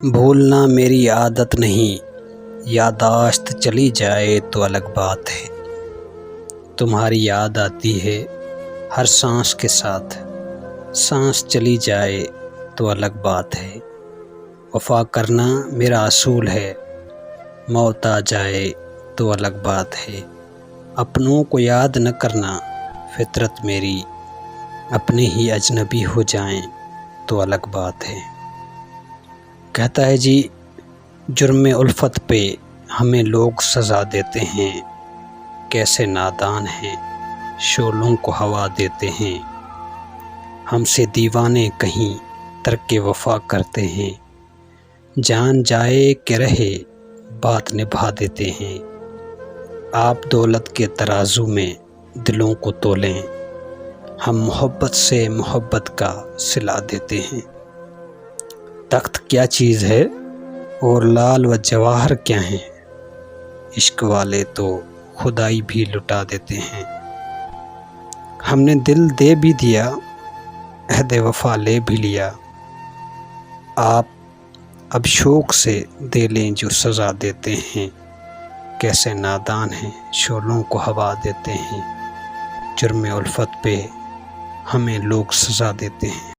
بھولنا میری عادت نہیں، یادداشت چلی جائے تو الگ بات ہے۔ تمہاری یاد آتی ہے ہر سانس کے ساتھ، سانس چلی جائے تو الگ بات ہے۔ وفا کرنا میرا اصول ہے، موت آ جائے تو الگ بات ہے۔ اپنوں کو یاد نہ کرنا فطرت میری، اپنے ہی اجنبی ہو جائیں تو الگ بات ہے۔ کہتا ہے جی، جرم الفت پہ ہمیں لوگ سزا دیتے ہیں، کیسے نادان ہیں شعلوں کو ہوا دیتے ہیں۔ ہم سے دیوانے کہیں ترک وفا کرتے ہیں، جان جائے کہ رہے بات نبھا دیتے ہیں۔ آپ دولت کے ترازو میں دلوں کو تولیں، ہم محبت سے محبت کا صلہ دیتے ہیں۔ تخت کیا چیز ہے اور لال و جواہر کیا ہیں، عشق والے تو خدائی بھی لٹا دیتے ہیں۔ ہم نے دل دے بھی دیا، عہد وفا لے بھی لیا، آپ اب شوق سے دے لیں جو سزا دیتے ہیں۔ کیسے نادان ہیں شعلوں کو ہوا دیتے ہیں، جرم الفت پہ ہمیں لوگ سزا دیتے ہیں۔